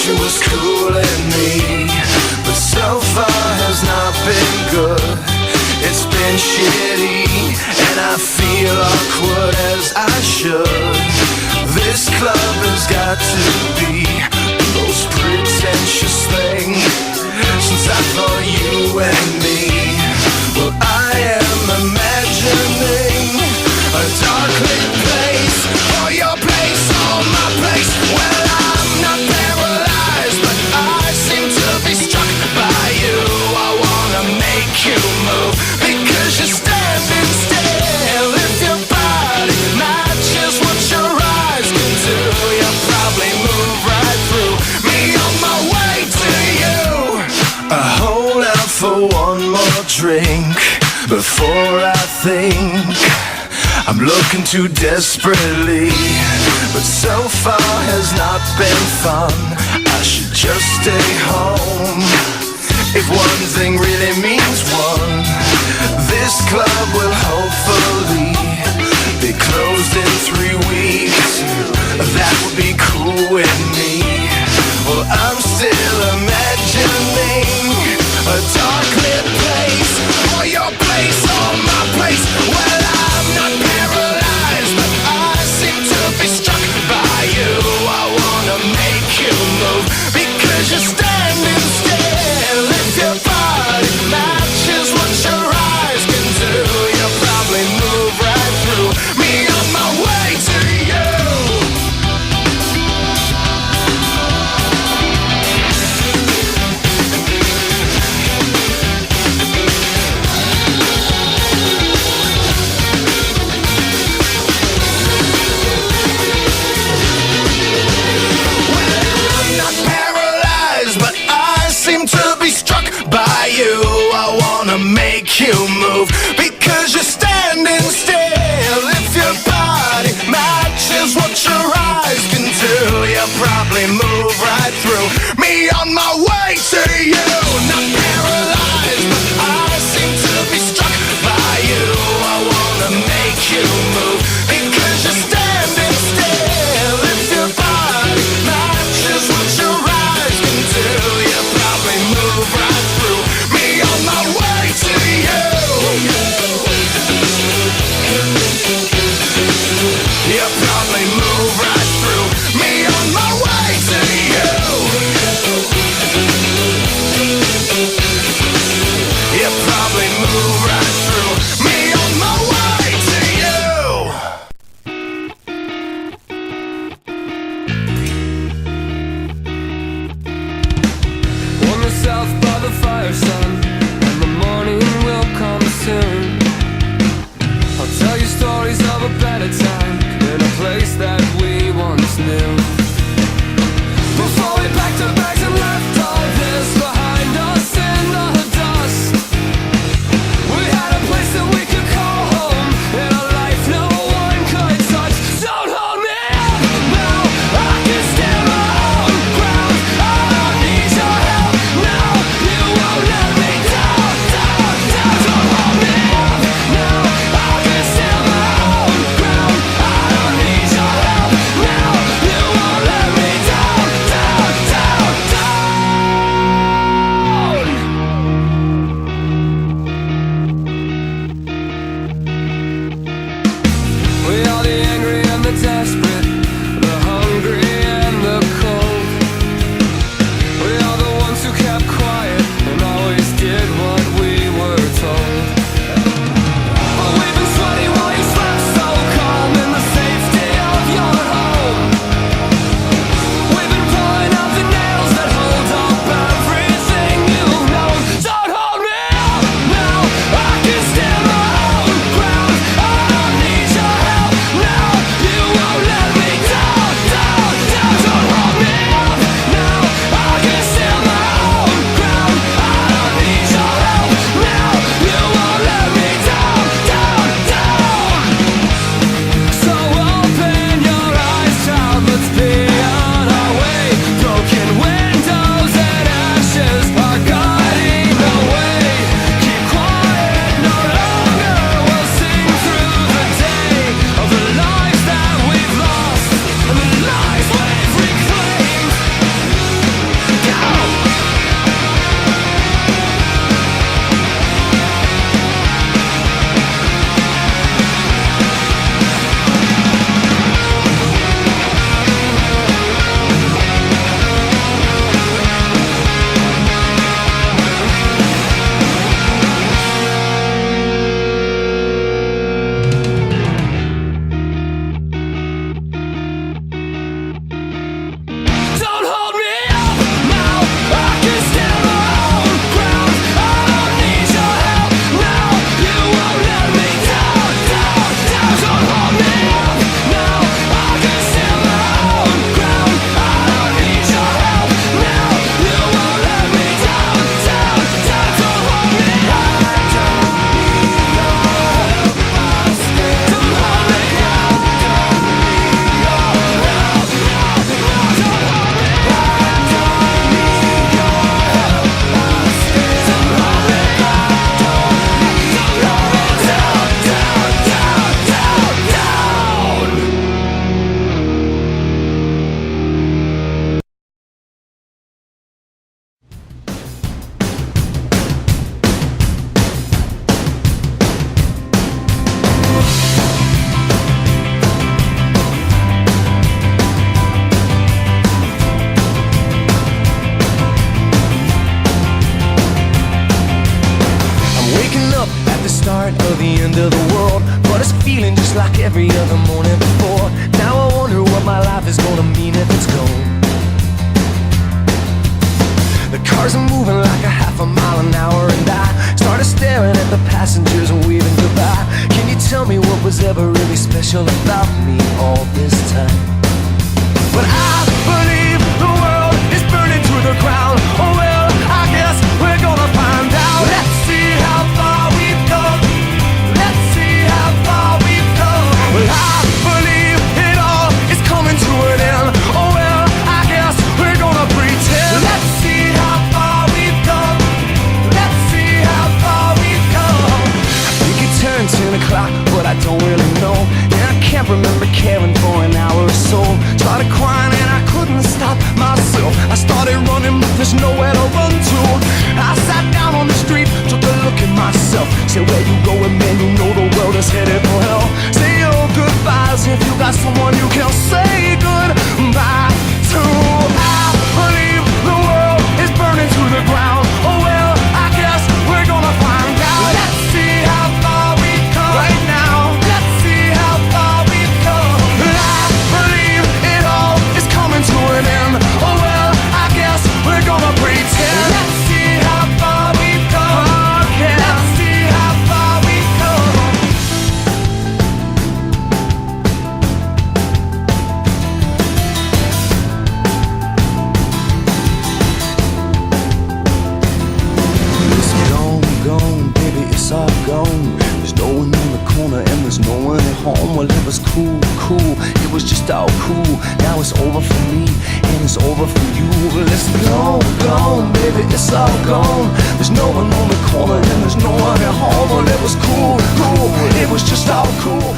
she was cooling me, but so far has not been good. It's been shitty, and I feel awkward as I should. This club has got to be the most pretentious thing since I thought you and me. Well, I am imagining a dark lit place, or your place, or my place. Well, I'm not paralyzed, but I seem to be struck by you. I wanna make you move, because you're standing still. If your body matches what your eyes can do, you'll probably move right through me on my way to you. I hold out for one more drink before I think I'm looking too desperately, but so far has not been fun. I should just stay home. If one thing really means one, this club will hopefully be closed in 3 weeks. That would be cool with me. Well, I'm still imagining a dark lit place, or your place, or my place. Well, I'm not paralyzed, but I seem to be struck by you. I wanna make you move, because you're standing still. If your body matches what your eyes can do, you'll probably move right through me on my way to you. I wanna make you move, because you're standing still. If your body matches what your eyes can do, you'll probably move right through me on my way to you. Not paralyzed, but I seem to be struck by you. I wanna make you move, because you're standing still. If your body matches what your eyes can do, you'll probably move right through me on my way to you. You'll probably move right through me on my way to you. start of the end of the world, but it's feeling just like every other morning before. Now I wonder what my life is gonna mean if it's gone. The cars are moving like a half a mile an hour, and I started staring at the passengers and waving goodbye. Can you tell me what was ever really special about me all this time? But I believe the world is burning to the ground. Oh well, I guess we're gonna find out. Let's see how far we've come. Let's see how far we've come. Well, I believe it all is coming to an end. Oh well, I guess we're gonna pretend. Let's see how far we've come. Let's see how far we've come. I think it turned 10 o'clock, but I don't really know. And I can't remember caring for an hour or so. Started crying and I couldn't stop myself. I started running, but there's nowhere to run to. I sat down on the street, took a look at myself. Said, where you going, man? You know the world is headed for hell. Say your goodbyes if you got someone you can say goodbye to. I believe the world is burning to the ground. Oh well, I guess we're gonna find out. Let's see how far we've come right now. Let's see how far we've come. I believe it all is coming to an end. Oh well, I guess we're gonna pretend. Let's see how far we've come. Yeah. Let's see how far we've come. It's gone, baby, it's all gone. There's no one in the corner and there's no one at home. Well, it was cool, it was just all cool. Now it's over for me and it's over for you. Well, it's gone, baby, it's all gone. There's no one on the corner and there's no one at home. Well, it was cool, it was just all cool.